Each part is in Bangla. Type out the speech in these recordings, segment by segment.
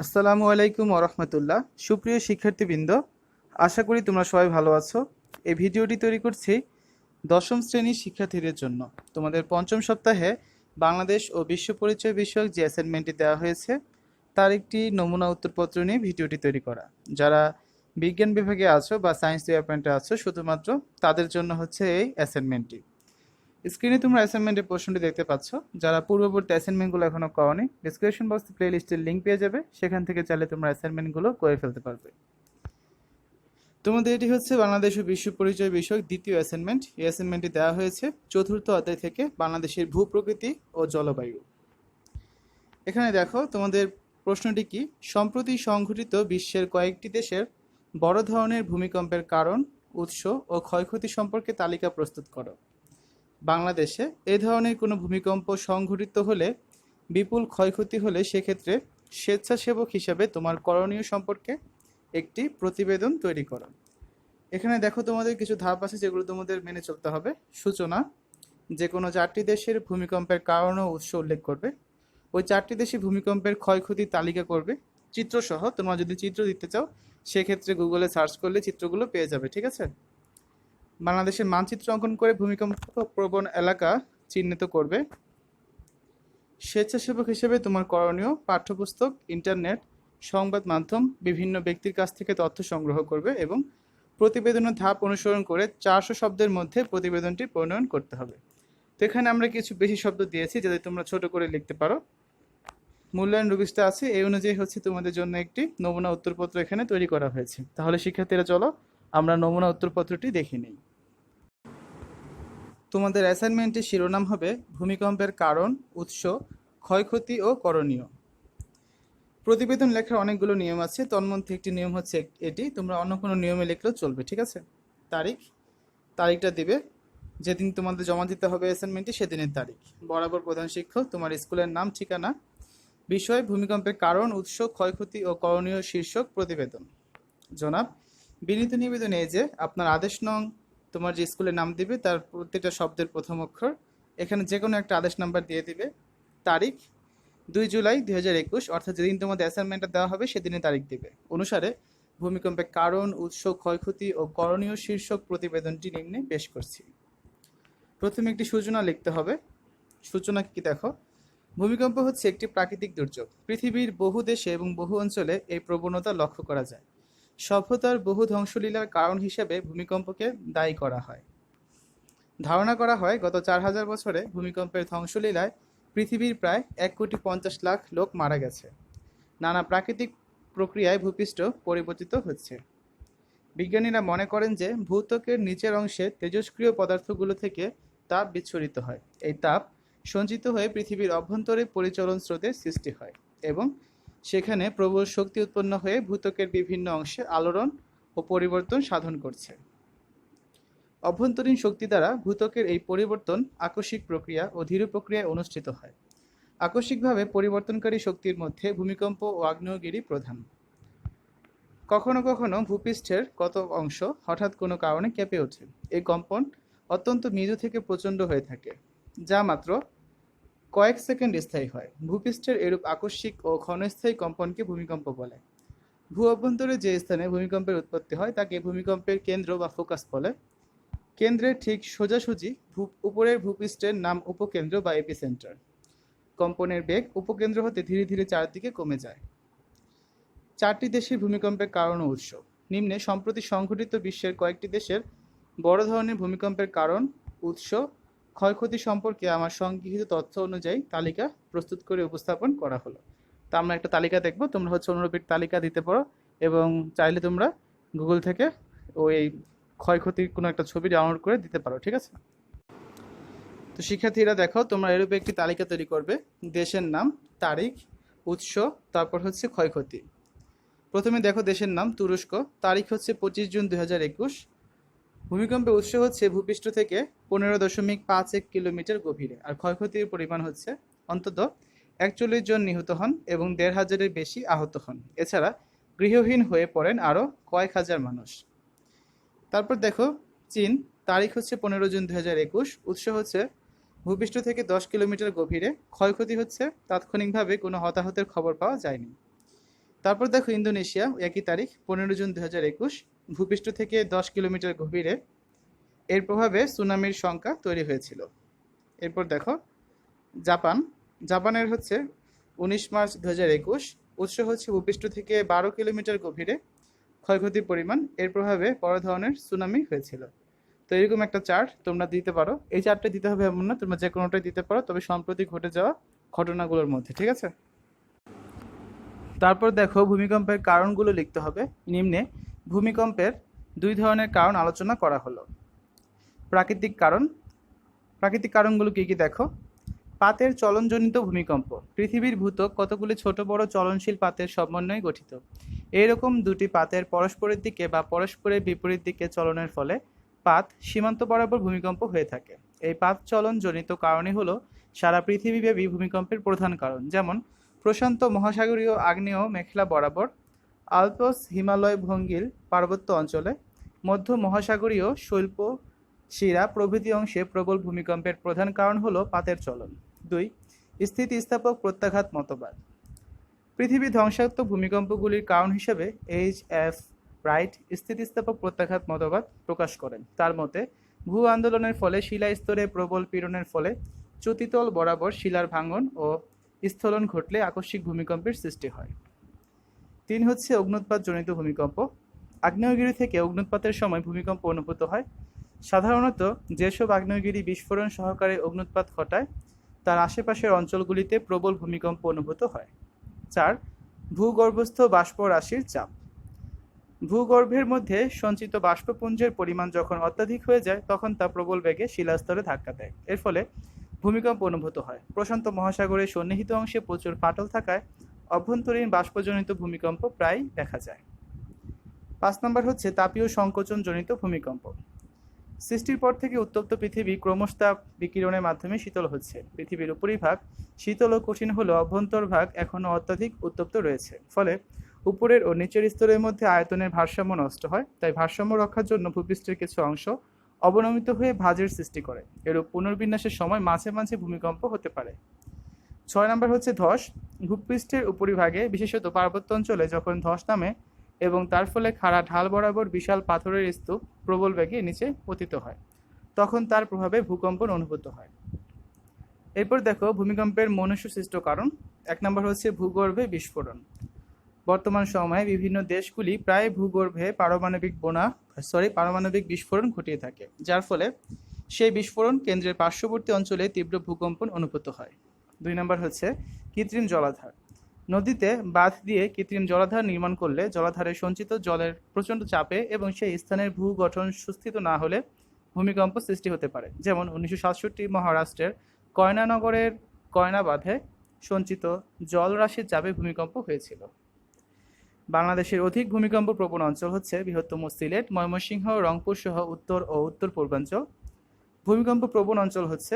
আসসালামু আলাইকুম ওরহমতুল্লাহ। সুপ্রিয় শিক্ষার্থীবৃন্দ, আশা করি তোমরা সবাই ভালো আছো। এই ভিডিওটি তৈরি করছি দশম শ্রেণীর শিক্ষার্থীদের জন্য। তোমাদের পঞ্চম সপ্তাহে বাংলাদেশ ও বিশ্ব পরিচয় বিষয়ক যে অ্যাসাইনমেন্টটি দেওয়া হয়েছে তার একটি নমুনা উত্তরপত্র নিয়ে ভিডিওটি তৈরি করা। যারা বিজ্ঞান বিভাগে আছো বা সায়েন্স ডিপার্টমেন্টে আছো, শুধুমাত্র তাদের জন্য হচ্ছে এই অ্যাসাইনমেন্টটি। স্ক্রিনে তোমরা অ্যাসাইনমেন্টের প্রশ্নটি দেখতে পাচ্ছ। যারা পূর্ববর্তী অ্যাসাইনমেন্টগুলো এখনো করনি, ডেসক্রিপশন বক্সে প্লেলিস্টের লিঙ্ক পেয়ে যাবে, সেখান থেকে চাইলে তোমরা অ্যাসাইনমেন্টগুলো করে ফেলতে পারবে। তোমাদের এটি হচ্ছে বাংলাদেশ ও বিশ্ব পরিচয় বিষয়ক দ্বিতীয় অ্যাসাইনমেন্ট। এই অ্যাসাইনমেন্টটি দেওয়া হয়েছে চতুর্থ অধ্যায় থেকে, বাংলাদেশের ভূপ্রকৃতি ও জলবায়ু। এখানে দেখো তোমাদের প্রশ্নটি কি, সম্প্রতি সংঘটিত বিশ্বের কয়েকটি দেশের বড় ধরনের ভূমিকম্পের কারণ, উৎস ও ক্ষয়ক্ষতি সম্পর্কে তালিকা প্রস্তুত করো। বাংলাদেশে এ ধরনের কোনো ভূমিকম্প সংঘটিত হলে, বিপুল ক্ষয়ক্ষতি হলে, সেক্ষেত্রে স্বেচ্ছাসেবক হিসাবে তোমার করণীয় সম্পর্কে একটি প্রতিবেদন তৈরি করো। এখানে দেখো তোমাদের কিছু ধাপ আছে যেগুলো তোমাদের মেনে চলতে হবে। সূচনা, যে কোনো 4টি দেশের ভূমিকম্পের কারণ ও উৎস উল্লেখ করবে। ওই 4টি দেশে ভূমিকম্পের ক্ষয়ক্ষতির তালিকা করবে চিত্রসহ। তোমরা যদি চিত্র দিতে চাও সেক্ষেত্রে গুগলে সার্চ করলে চিত্রগুলো পেয়ে যাবে, ঠিক আছে। বাংলাদেশের মানচিত্র অঙ্কন করে ভূমিকম্প প্রবণ এলাকা চিহ্নিত করবে। স্বেচ্ছাসেবক হিসেবে তোমার করণীয়, পাঠ্যপুস্তক, ইন্টারনেট, সংবাদ মাধ্যম, বিভিন্ন ব্যক্তির কাছ থেকে তথ্য সংগ্রহ করবে এবং প্রতিবেদনের ধাপ অনুসরণ করে 400 শব্দের মধ্যে প্রতিবেদনটি প্রণয়ন করতে হবে। তো এখানে আমরা কিছু বেশি শব্দ দিয়েছি যাতে তোমরা ছোট করে লিখতে পারো। মূল্যায়ন রুবিসটা আছে, এই অনুযায়ী হচ্ছে তোমাদের জন্য একটি নমুনা উত্তরপত্র এখানে তৈরি করা হয়েছে। তাহলে শিক্ষার্থীরা চলো আমরা নমুনা উত্তরপত্রটি দেখে নিই। তোমাদের অ্যাসাইনমেন্টের শিরোনাম হবে ভূমিকম্পের কারণ, উৎস, ক্ষয়ক্ষতি ও করণীয়। প্রতিবেদন লেখার অনেকগুলো নিয়ম আছে, তন্মধ্যে একটি নিয়ম হচ্ছে এটি। তোমরা অন্য কোনো নিয়মে লিখলেও চলবে, ঠিক আছে। তারিখটা দিবে যেদিন তোমাদের জমা দিতে হবে অ্যাসাইনমেন্টটি, সেদিনের তারিখ। বরাবর প্রধান শিক্ষক, তোমার স্কুলের নাম, ঠিকানা। বিষয় ভূমিকম্পের কারণ, উৎস, ক্ষয়ক্ষতি ও করণীয় শীর্ষক প্রতিবেদন। জনাব, বিনীত নিবেদন এই যে আপনার আদেশ নং, তোমার যে স্কুলের নাম দিবে তার প্রত্যেকটা শব্দের প্রথম অক্ষর, এখানে যে কোনো একটা আদেশ নাম্বার দিয়ে দিবে। তারিখ 2 জুলাই 2021, অর্থাৎ যেদিন তোমাদের অ্যাসাইনমেন্টটা দেওয়া হবে সেদিনের তারিখ দিবে। অনুসারে ভূমিকম্পের কারণ, উৎস, ক্ষয়ক্ষতি ও করণীয় শীর্ষক প্রতিবেদনটি নিম্নে পেশ করছি। প্রথমে একটি সূচনা লিখতে হবে। সূচনা কি দেখো, ভূমিকম্প হচ্ছে একটি প্রাকৃতিক দুর্যোগ। পৃথিবীর বহু দেশে এবং বহু অঞ্চলে এই প্রবণতা লক্ষ্য করা যায়। সভ্যতার বহু ধ্বংসলীলার কারণ হিসেবে ভূমিকম্পকে দায়ী করা হয়। ধারণা করা হয় গত 4000 বছরে ভূমিকম্পের ধ্বংসলীলায় পৃথিবীর প্রায় 1,50,00,000 লোক মারা গেছে। নানা প্রাকৃতিক প্রক্রিয়ায় ভূপৃষ্ঠ পরিবর্তিত হচ্ছে। বিজ্ঞানীরা মনে করেন যে ভূত্বকের নিচের অংশে তেজস্ক্রিয় পদার্থগুলো থেকে তাপ বিচ্ছুরিত হয়। এই তাপ সঞ্চিত হয়ে পৃথিবীর অভ্যন্তরে পরিচলন স্রোতের সৃষ্টি হয় এবং সেখানে প্রবল শক্তি উৎপন্ন হয়ে ভূত্বকের বিভিন্ন অংশে আলোড়ন ও পরিবর্তন সাধন করছে। অভ্যন্তরীণ শক্তি দ্বারা ভূত্বকের এই পরিবর্তন আকস্মিক প্রক্রিয়া ও ধীর প্রক্রিয়ায় অনুষ্ঠিত হয়। আকস্মিকভাবে পরিবর্তনকারী শক্তির মধ্যে ভূমিকম্প ও আগ্নেয়গিরি প্রধান। কখনো কখনো ভূপৃষ্ঠের কত অংশ হঠাৎ কোনো কারণে কেঁপে ওঠে। এই কম্পন অত্যন্ত মৃদু থেকে প্রচণ্ড হয়ে থাকে, যা মাত্র কয়েক সেকেন্ড স্থায়ী হয়। ভূপৃষ্ঠের এরূপ আকস্মিক ও ক্ষণস্থায়ী কম্পনকে ভূমিকম্প বলে। ভূ অভ্যন্তরে যে স্থানে ভূমিকম্পের উৎপত্তি হয় তাকে ভূমিকম্পের কেন্দ্র বা ফোকাস বলে। কেন্দ্রের ঠিক সোজাসুজি উপরের ভূপৃষ্ঠের নাম উপকেন্দ্র বা এপিসেন্টার। কম্পনের বেগ উপকেন্দ্র হতে ধীরে ধীরে চারদিকে কমে যায়। 4টি দেশের ভূমিকম্পের কারণ ও উৎস। নিম্নে সম্প্রতি সংঘটিত বিশ্বের কয়েকটি দেশের বড় ধরনের ভূমিকম্পের কারণ, উৎস, ক্ষয়ক্ষতি সম্পর্কে আমার সংগৃহীত তথ্য অনুযায়ী তালিকা প্রস্তুত করে উপস্থাপন করা হলো। তা আমরা একটা তালিকা দেখব, তোমরা হচ্ছে অনুরূপ তালিকা দিতে পারো এবং চাইলে তোমরা গুগল থেকে ওই ক্ষয়ক্ষতির কোনো একটা ছবি ডাউনলোড করে দিতে পারো, ঠিক আছে। তো শিক্ষার্থীরা দেখো, তোমরা এরূপ একটি তালিকা তৈরি করবে। দেশের নাম, তারিখ, উৎস, তারপর হচ্ছে ক্ষয়ক্ষতি। প্রথমে দেখো দেশের নাম তুরস্ক, তারিখ হচ্ছে 25 জুন 2021। ভূমিকম্পের উৎস হচ্ছে ভূপৃষ্ঠ থেকে 15.51 কিলোমিটার গভীরে, আর ক্ষয়ক্ষতির পরিমাণ হচ্ছে অন্তত 41 জন নিহত হন এবং 1,500-এর বেশি আহত হন। এছাড়া গৃহহীন হয়ে পড়েন আরও কয়েক হাজার মানুষ। তারপর দেখো চীন, তারিখ হচ্ছে 15 জুন 2021। উৎস হচ্ছে ভূপৃষ্ঠ থেকে 10 কিলোমিটার গভীরে। ক্ষয়ক্ষতি হচ্ছে তাৎক্ষণিকভাবে কোনো হতাহতের খবর পাওয়া যায়নি। তারপর দেখো ইন্দোনেশিয়া, একই তারিখ 15 জুন 2021, ভূপৃষ্ঠ থেকে 10 কিলোমিটার গভীরে এর প্রভাবে সুনামির শঙ্কা তৈরি হয়েছিল। এরপর দেখো জাপান, জাপানের হচ্ছে 19 মার্চ 2021, উৎস হচ্ছে ভূপৃষ্ঠ থেকে 12 কিলোমিটার গভীরে ক্ষয়ক্ষতির পরিমাণ, এর প্রভাবে বড় ধরনের সুনামি হয়েছিল। তো এরকম একটা চার্ট তোমরা দিতে পারো, এই চার্টটা দিতে হবে এমন না, তোমরা যে কোনোটাই দিতে পারো, তবে সম্প্রতি ঘটে যাওয়া ঘটনাগুলোর মধ্যে, ঠিক আছে। তারপর দেখো ভূমিকম্পের কারণগুলো লিখতে হবে। নিম্নে ভূমিকম্পের 2 ধরনের কারণ আলোচনা করা হলো। প্রাকৃতিক কারণ, প্রাকৃতিক কারণগুলো কি কি দেখো। পাতের চলনজনিত ভূমিকম্প, পৃথিবীর ভূত্বক কতগুলি ছোট বড় চলনশীল পাতের সমন্বয়ে গঠিত। এইরকম দুটি পাতের পরস্পরের দিকে বা পরস্পরের বিপরীত দিকে চলনের ফলে পাত সীমান্ত বরাবর ভূমিকম্প হয়ে থাকে। এই পাত চলন জনিত কারণই হলো সারা পৃথিবীব্যাপী ভূমিকম্পের প্রধান কারণ, যেমন প্রশান্ত মহাসাগরীয় আগ্নেয় মেখলা বরাবর, আল্পস হিমালয় ভঙ্গিল পার্বত্য অঞ্চলে, মধ্য মহাসাগরীয় শৈল্প শিরা প্রভৃতি অংশে প্রবল ভূমিকম্পের প্রধান কারণ হলো পাতের চলন। 2. স্থিতিস্থাপক প্রত্যাঘাত মতবাদ। পৃথিবী ধ্বংসাত্মক ভূমিকম্পগুলির কারণ হিসেবে H.F. রাইট স্থিতিস্থাপক প্রত্যাঘাত মতবাদ প্রকাশ করেন। তার মতে ভূ আন্দোলনের ফলে শিলা স্তরে প্রবল পীড়নের ফলে চ্যুতিতল বরাবর শিলার ভাঙন ও স্থলন ঘটলে আকস্মিক ভূমিকম্পের সৃষ্টি হয়। 3 হচ্ছে অগ্ন্যুৎপাত জনিত ভূমিকম্প। আগ্নেয়গিরি থেকে অগ্ন্যুৎপাতের সময় ভূমিকম্প অনুভূত হয়। সাধারণত যেসব আগ্নেয়গিরি বিস্ফোরণ সহকারে অগ্ন্যুৎপাত ঘটায় তার আশেপাশের অঞ্চলগুলিতে প্রবল ভূমিকম্প অনুভূত হয়। 4. ভূগর্ভস্থ বাষ্প রাশির চাপ। ভূগর্ভের মধ্যে সঞ্চিত বাষ্পপুঞ্জের পরিমাণ যখন অত্যাধিক হয়ে যায় তখন তা প্রবল বেগে শিলাস্তরে ধাক্কা দেয়, এর ফলে ভূমিকম্প অনুভূত হয়। প্রশান্ত মহাসাগরের সন্নিহিত অংশে প্রচুর ফাটল থাকায় অভ্যন্তরীণ বাষ্পজনিত ভূমিকম্প প্রায় দেখা যায়। 5 নম্বর হচ্ছে তাপীয় সংকোচন জনিত ভূমিকম্প। সৃষ্টির পর থেকে উত্তপ্ত পৃথিবী ক্রমশ তাপ বিকিরণের মাধ্যমে শীতল হচ্ছে। পৃথিবীর উপরিভাগ শীতল ও কঠিন হলেও অভ্যন্তরভাগ এখনও অত্যাধিক উত্তপ্ত রয়েছে, ফলে উপরের ও নিচের স্তরের মধ্যে আয়তনের ভারসাম্য নষ্ট হয়। তাই ভারসাম্য রক্ষার জন্য ভূপৃষ্ঠের কিছু অংশ অবনমিত হয়ে ভাঁজের সৃষ্টি করে। এরূপ পুনর্বিন্যাসের সময় মাঝে মাঝে ভূমিকম্প হতে পারে। 6 নম্বর হচ্ছে ধস। ভূপৃষ্ঠের উপরিভাগে বিশেষত পার্বত্য অঞ্চলে যখন ধস নামে এবং তার ফলে খাড়া ঢাল বরাবর বিশাল পাথরের স্তূপ প্রবল বেগে নিচে পতিত হয়, তখন তার প্রভাবে ভূকম্পন অনুভূত হয়। এরপর দেখো ভূমিকম্পের মনুষ্য সৃষ্ট কারণ। 1 নম্বর হচ্ছে ভূগর্ভে বিস্ফোরণ। বর্তমান সময়ে বিভিন্ন দেশগুলি প্রায় ভূগর্ভে পারমাণবিক বিস্ফোরণ ঘটিয়ে থাকে, যার ফলে সেই বিস্ফোরণ কেন্দ্রের পার্শ্ববর্তী অঞ্চলে তীব্র ভূকম্পন অনুভূত হয়। 2 নম্বর হচ্ছে কৃত্রিম জলাধার। নদীতে বাঁধ দিয়ে কৃত্রিম জলাধার নির্মাণ করলে জলাধারে সঞ্চিত জলের প্রচণ্ড চাপে এবং সেই স্থানের ভূ গঠন সুস্থিত না হলে ভূমিকম্প সৃষ্টি হতে পারে। যেমন 1967 মহারাষ্ট্রের কয়নানগরের কয়না বাঁধে সঞ্চিত জলরাশির চাপে ভূমিকম্প হয়েছিল। বাংলাদেশের অধিক ভূমিকম্প প্রবণ অঞ্চল হচ্ছে বৃহত্তম সিলেট, ময়মনসিংহ, রংপুর সহ উত্তর ও উত্তর পূর্বাঞ্চল। ভূমিকম্প প্রবণ অঞ্চল হচ্ছে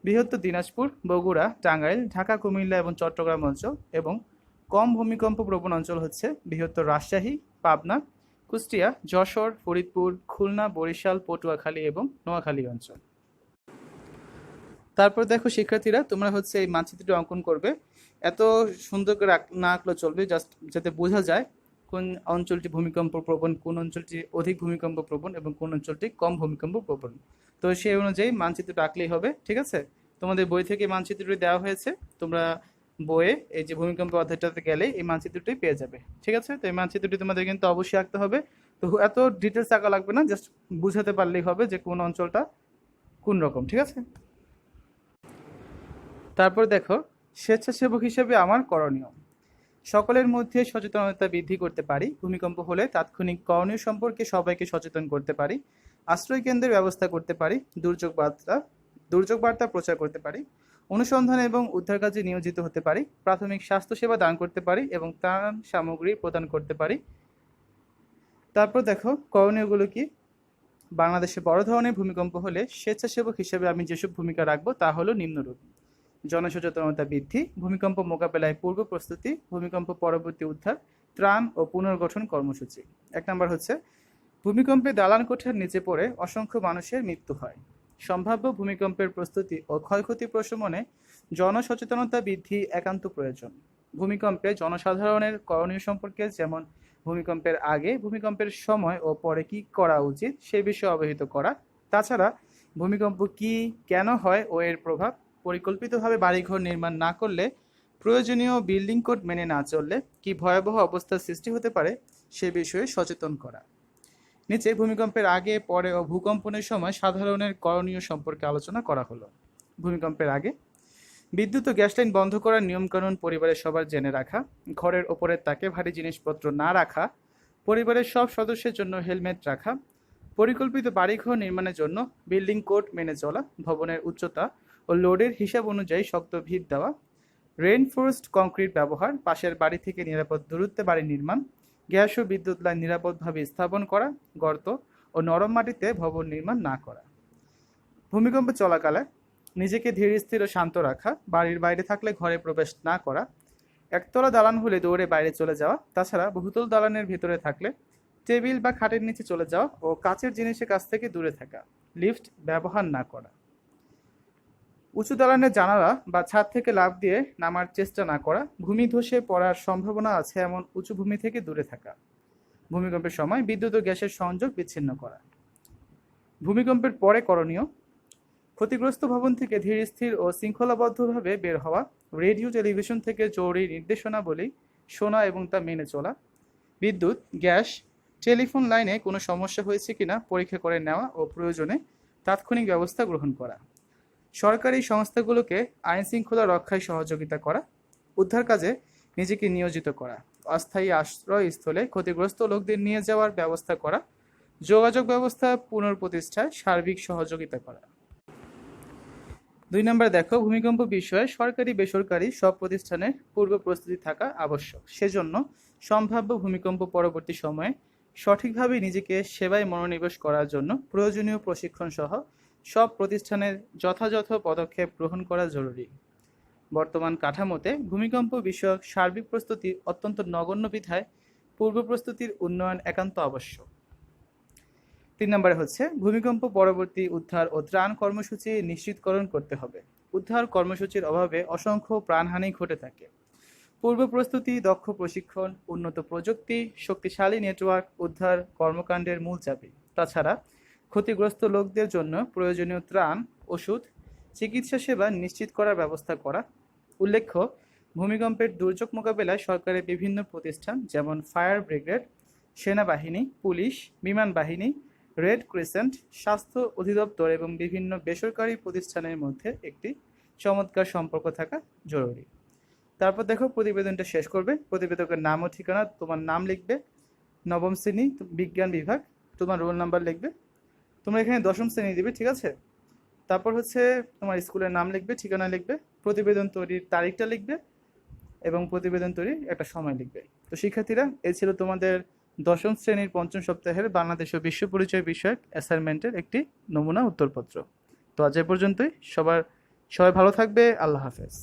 বৃহত্তর দিনাজপুর, বগুড়া, টাঙ্গাইল, ঢাকা, কুমিল্লা এবং চট্টগ্রাম অঞ্চল, এবং কম ভূমিকম্প প্রবণ অঞ্চল হচ্ছে বৃহত্তর রাজশাহী, পাবনা, কুষ্টিয়া, যশোর, ফরিদপুর, খুলনা, বরিশাল, পটুয়াখালী এবং নোয়াখালী অঞ্চল। তারপর দেখো শিক্ষার্থীরা, তোমরা হচ্ছে এই মানচিত্রটি অঙ্কন করবে। এত সুন্দর করে না আঁকলে চলবে, জাস্ট যাতে বোঝা যায় কোন অঞ্চলটি ভূমিকম্প প্রবণ, কোন অঞ্চলটি অধিক ভূমিকম্প প্রবণ এবং কোন অঞ্চলটি কম ভূমিকম্প প্রবণ। তো সেই অনুযায়ী মানচিত্রটা আঁকলেই হবে, ঠিক আছে। তোমাদের বই থেকে মানচিত্রটি দেওয়া হয়েছে, তোমরা বইয়ে এই যে ভূমিকম্প অধ্যায়টাতে গেলে এই মানচিত্রটি পেয়ে যাবে, ঠিক আছে। তো এই মানচিত্রটি তোমাদের কিন্তু অবশ্যই আঁকতে হবে। তো এত ডিটেলস আঁকা লাগবে না, জাস্ট বুঝাতে পারলেই হবে যে কোন অঞ্চলটা কোন রকম, ঠিক আছে। তারপর দেখো স্বেচ্ছাসেবক হিসেবে আমার করণীয়। সকলের মধ্যে সচেতনতা বৃদ্ধি করতে পারি। ভূমিকম্প হলে তাৎক্ষণিক করণীয় সম্পর্কে সবাইকে সচেতন করতে পারি। আশ্রয় কেন্দ্রের ব্যবস্থা করতে পারি। দুর্যোগ বার্তা প্রচার করতে পারি। অনুসন্ধান এবং উদ্ধার কাজে নিয়োজিত হতে পারি। প্রাথমিক স্বাস্থ্যসেবা দান করতে পারি এবং ত্রাণ সামগ্রী প্রদান করতে পারি। তারপর দেখো করণীয়গুলো কি। বাংলাদেশে বড় ধরনের ভূমিকম্প হলে স্বেচ্ছাসেবক হিসেবে আমি যেসব ভূমিকা রাখবো তা হলো নিম্নরূপ: জনসচেতনতা বৃদ্ধি, ভূমিকম্প মোকাবেলায় পূর্ব প্রস্তুতি, ভূমিকম্প পরবর্তী উদ্ধার, ত্রাণ ও পুনর্গঠন কর্মসূচি। 1 নম্বর হচ্ছে ভূমিকম্পে দালান কোঠার নিচে পড়ে অসংখ্য মানুষের মৃত্যু হয়। সম্ভাব্য ভূমিকম্পের প্রস্তুতি ও ক্ষয়ক্ষতি প্রশমনে জনসচেতনতা বৃদ্ধি একান্ত প্রয়োজন। ভূমিকম্পে জনসাধারণের করণীয় সম্পর্কে, যেমন ভূমিকম্পের আগে, ভূমিকম্পের সময় ও পরে কি করা উচিত সে বিষয়ে অবহিত করা। তাছাড়া ভূমিকম্প কি, কেন হয় ও এর প্রভাব, পরিকল্পিতভাবে বাড়িঘর নির্মাণ না করলে, প্রয়োজনীয় বিল্ডিং কোড মেনে না চললে কি ভয়াবহ অবস্থার সৃষ্টি হতে পারে সে বিষয়ে সচেতন করা। নিচে ভূমিকম্পের আগে, পরে ও ভূকম্পনের সময় সাধারণের করণীয় সম্পর্কে আলোচনা করা হলো। ভূমিকম্পের আগে বিদ্যুৎ ও গ্যাস লাইন বন্ধ করার নিয়মকানুন পরিবারের সবার জেনে রাখা, ঘরের ওপরের তাকে ভারী জিনিসপত্র না রাখা, পরিবারের সব সদস্যের জন্য হেলমেট রাখা, পরিকল্পিত বাড়িঘর নির্মাণের জন্য বিল্ডিং কোড মেনে চলা, ভবনের উচ্চতা ও লোডের হিসাব অনুযায়ী শক্ত ভিত দেওয়া, রেইনফোর্সড কংক্রিট ব্যবহার, পাশের বাড়ি থেকে নিরাপদ দূরত্বে বাড়ি নির্মাণ, গ্যাস ও বিদ্যুৎ লাইন নিরাপদভাবে স্থাপন করা, গর্ত ও নরম মাটিতে ভবন নির্মাণ না করা। ভূমিকম্প চলাকালে নিজেকে ধীর স্থির ও শান্ত রাখা, বাড়ির বাইরে থাকলে ঘরে প্রবেশ না করা, একতলা দালান হলে দৌড়ে বাইরে চলে যাওয়া, তাছাড়া বহুতল দালানের ভেতরে থাকলে টেবিল বা খাটের নিচে চলে যাওয়া ও কাচের জিনিসের কাছ থেকে দূরে থাকা, লিফট ব্যবহার না করা, উঁচু দালানের জানালা বা ছাদ থেকে লাফ দিয়ে নামার চেষ্টা না করা, ভূমি ধসে পড়ার সম্ভাবনা আছে এমন উঁচু ভূমি থেকে দূরে থাকা, ভূমিকম্পের সময় বিদ্যুৎ ও গ্যাসের সংযোগ বিচ্ছিন্ন করা। ভূমিকম্পের পরে করণীয়: ক্ষতিগ্রস্ত ভবন থেকে ধীর স্থির ও শৃঙ্খলাবদ্ধভাবে বের হওয়া, রেডিও টেলিভিশন থেকে জরুরি নির্দেশনাবলী শোনা এবং তা মেনে চলা, বিদ্যুৎ, গ্যাস, টেলিফোন লাইনে কোনো সমস্যা হয়েছে কিনা পরীক্ষা করে নেওয়া ও প্রয়োজনে তাৎক্ষণিক ব্যবস্থা গ্রহণ করা, সরকারি সংস্থাগুলোকে আইন শৃঙ্খলা রক্ষায় সহযোগিতা করা, উদ্ধার কাজে নিজেকে নিয়োজিত করা, অস্থায়ী আশ্রয়স্থলে ক্ষতিগ্রস্ত লোকদের নিয়ে যাওয়ার ব্যবস্থা করা, যোগাযোগ ব্যবস্থা পুনঃপ্রতিষ্ঠায় সার্বিক সহযোগিতা করা। 2 নম্বর দেখো, ভূমিকম্প বিষয়ে সরকারি বেসরকারি সব প্রতিষ্ঠানের পূর্ব প্রস্তুতি থাকা আবশ্যক। সেজন্য সম্ভাব্য ভূমিকম্প পরবর্তী সময়ে সঠিকভাবে নিজেকে সেবায় মনোনিবেশ করার জন্য প্রয়োজনীয় প্রশিক্ষণ সহ সব প্রতিষ্ঠানের যথাযথ পদক্ষেপ গ্রহণ করা জরুরি। বর্তমান কাঠামোতে ভূমিকম্প বিষয়ক সার্বিক প্রস্তুতি অত্যন্ত নগণ্য বিধায় পূর্ব প্রস্তুতির উন্নয়ন একান্ত আবশ্যক। 3 নম্বরে হচ্ছে ভূমিকম্প পরবর্তী উদ্ধার ও ত্রাণ কর্মসূচি নিশ্চিতকরণ করতে হবে। উদ্ধার কর্মসূচির অভাবে অসংখ্য প্রাণহানি ঘটে থাকে। পূর্ব প্রস্তুতি, দক্ষ প্রশিক্ষণ, উন্নত প্রযুক্তি, শক্তিশালী নেটওয়ার্ক উদ্ধার কর্মকাণ্ডের মূল চাবি। তাছাড়া ক্ষতিগ্রস্ত লোকদের জন্য প্রয়োজনীয় ত্রাণ, ওষুধ, চিকিৎসা সেবা নিশ্চিত করার ব্যবস্থা করা। উল্লেখ্য, ভূমিকম্পের দুর্যোগ মোকাবেলায় সরকারের বিভিন্ন প্রতিষ্ঠান যেমন ফায়ার ব্রিগেড, সেনাবাহিনী, পুলিশ, বিমান বাহিনী, রেড ক্রিসেন্ট, স্বাস্থ্য অধিদপ্তর এবং বিভিন্ন বেসরকারি প্রতিষ্ঠানের মধ্যে একটি চমৎকার সম্পর্ক থাকা জরুরি। তারপর দেখো, প্রতিবেদনটা শেষ করবে। প্রতিবেদকের নাম ও ঠিকানা, তোমার নাম লিখবে, 9ম শ্রেণী বিজ্ঞান বিভাগ, তোমার রোল নাম্বার লিখবে। তোমরা এখানে 10ম শ্রেণী দিবে, ঠিক আছে? তারপর হচ্ছে তোমার স্কুলের নাম লিখবে, ঠিকানা লিখবে, প্রতিবেদন তৈরির তারিখটা লিখবে এবং প্রতিবেদন তৈরির একটা সময় লিখবে। তো শিক্ষার্থীরা, এই ছিল তোমাদের 10ম শ্রেণীর 5ম সপ্তাহের বাংলাদেশ ও বিশ্ব পরিচয় বিষয়ক অ্যাসাইনমেন্টের একটি নমুনা উত্তরপত্র। তো আজ এ পর্যন্তই। সবাই ভালো থাকবে। আল্লাহ হাফেজ।